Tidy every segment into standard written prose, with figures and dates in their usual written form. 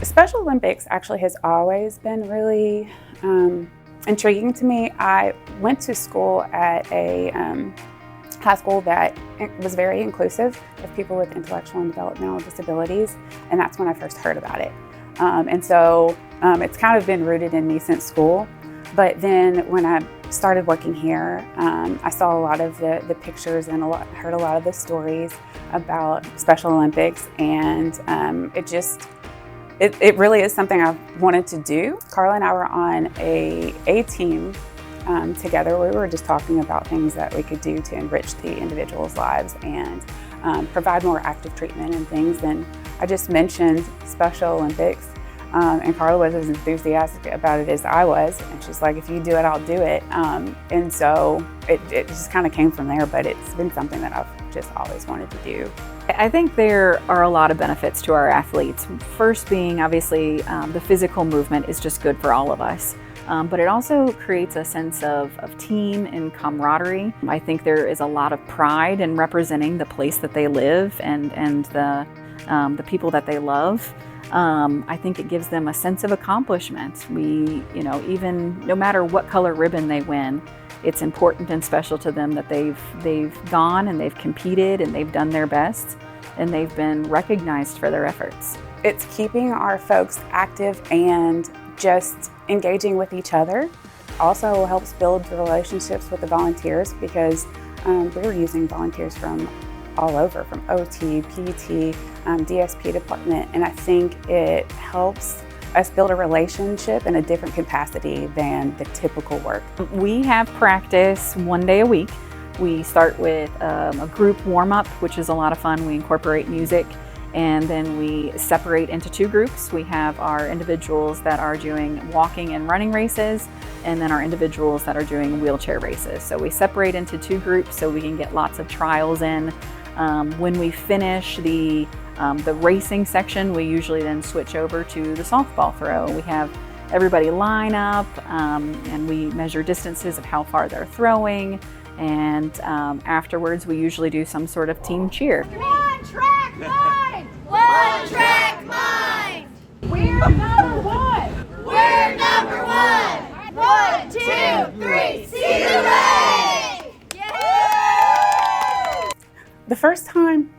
Special Olympics actually has always been really intriguing to me. I went to school at a high school that was very inclusive of people with intellectual and developmental disabilities, and that's when I first heard about it. And so it's kind of been rooted in me since school. But then when I started working here, I saw a lot of the pictures and heard a lot of the stories about Special Olympics, and it really is something I've wanted to do. Carla and I were on a team together. We were just talking about things that we could do to enrich the individuals' lives and provide more active treatment and things. And I just mentioned Special Olympics, and Carla was as enthusiastic about it as I was. And she's like, if you do it, I'll do it. And so it just kind of came from there, but it's been something that I've just always wanted to do. I think there are a lot of benefits to our athletes. First being, obviously, the physical movement is just good for all of us. But it also creates a sense of team and camaraderie. I think there is a lot of pride in representing the place that they live and the people that they love. I think it gives them a sense of accomplishment. Even no matter what color ribbon they win, it's important and special to them that they've gone and they've competed and they've done their best and they've been recognized for their efforts. It's keeping our folks active and just engaging with each other. Also helps build the relationships with the volunteers, because we're using volunteers from all over, from OT, PT, DSP department, and I think it helps us build a relationship in a different capacity than the typical work. We have practice one day a week. We start with a group warm-up, which is a lot of fun. We incorporate music, and then we separate into two groups. We have our individuals that are doing walking and running races, and then our individuals that are doing wheelchair races. So we separate into two groups so we can get lots of trials in. When we finish the racing section, we usually then switch over to the softball throw. We have everybody line up, and we measure distances of how far they're throwing. And afterwards, we usually do some sort of team cheer. One track mind! One track mind! We're number one! We're number one! 1, 2, 3, Cedar Lake! Yeah! The first time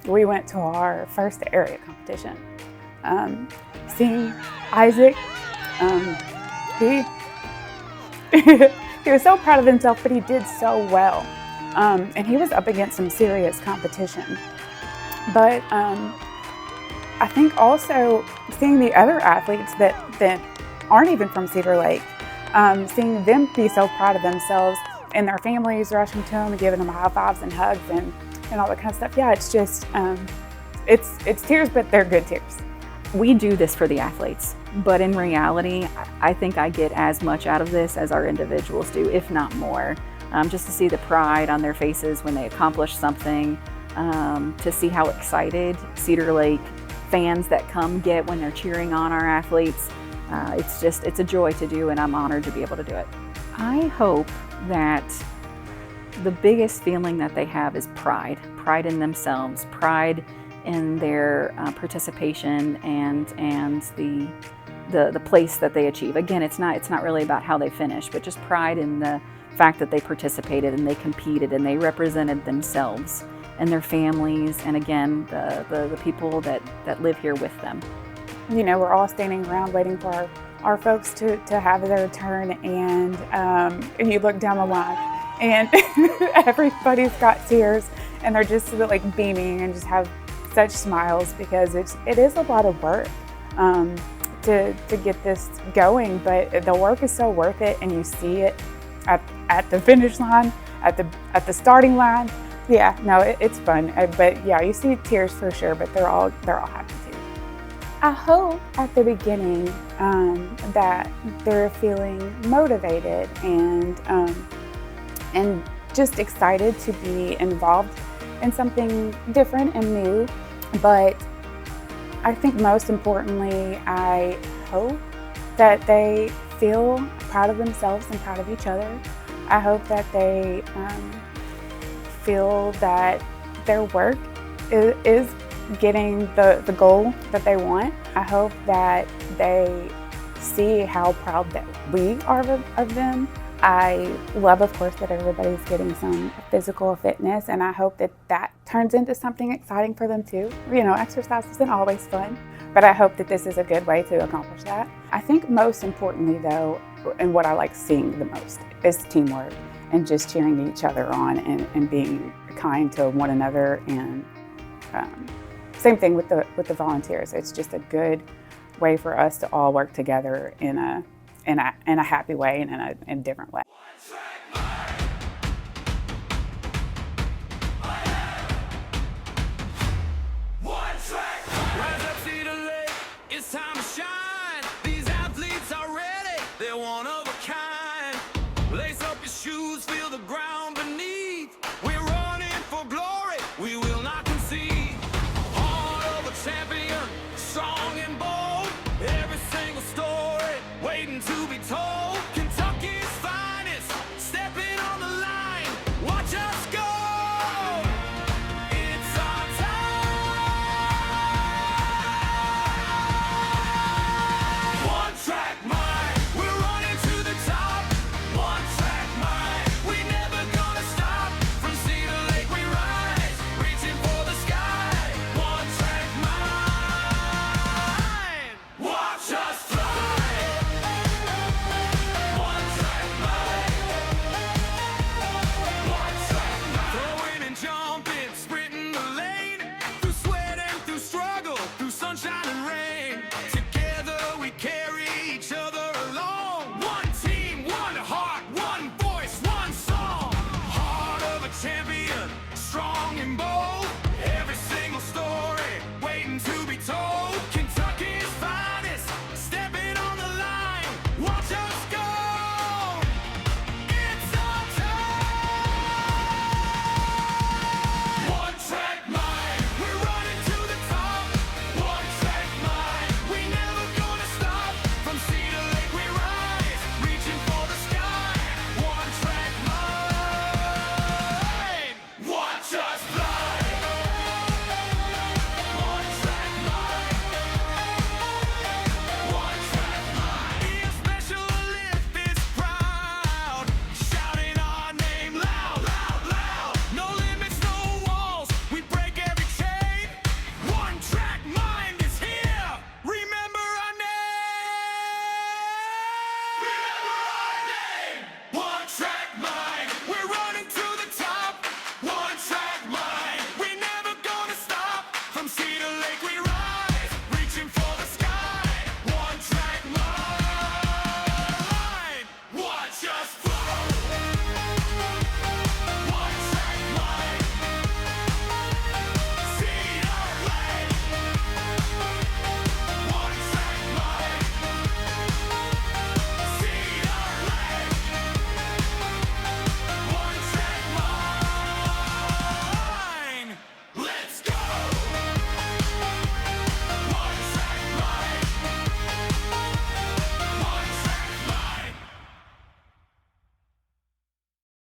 we went to our first area competition, seeing Isaac, he was so proud of himself, but he did so well. And he was up against some serious competition. But I think also seeing the other athletes that aren't even from Cedar Lake, seeing them be so proud of themselves and their families rushing to them and giving them high fives and hugs and all that kind of stuff. Yeah, it's just, it's tears, but they're good tears. We do this for the athletes, but in reality, I think I get as much out of this as our individuals do, if not more. Just to see the pride on their faces when they accomplish something, to see how excited Cedar Lake fans that come get when they're cheering on our athletes. It's a joy to do, and I'm honored to be able to do it. I hope that the biggest feeling that they have is pride in themselves, pride in their participation and the place that they achieve. Again, it's not really about how they finish, but just pride in the fact that they participated and they competed and they represented themselves and their families, and again, the people that live here with them. You know, we're all standing around waiting for our folks to have their turn, and you look down the line and everybody's got tears and they're just like beaming and just have such smiles, because it is a lot of work to get this going, but the work is so worth it, and you see it at the finish line, at the starting line. Yeah, no, it's fun, but yeah, you see tears for sure, but they're all happy too. I hope at the beginning that they're feeling motivated and just excited to be involved in something different and new. But I think most importantly, I hope that they feel proud of themselves and proud of each other. I hope that they feel that their work is getting the goal that they want. I hope that they see how proud that we are of them. I love, of course, that everybody's getting some physical fitness, and I hope that that turns into something exciting for them too. You know, exercise isn't always fun, but I hope that this is a good way to accomplish that. I think most importantly though, and what I like seeing the most, is teamwork and just cheering each other on and being kind to one another. And same thing with the volunteers. It's just a good way for us to all work together in a happy way and in a different way.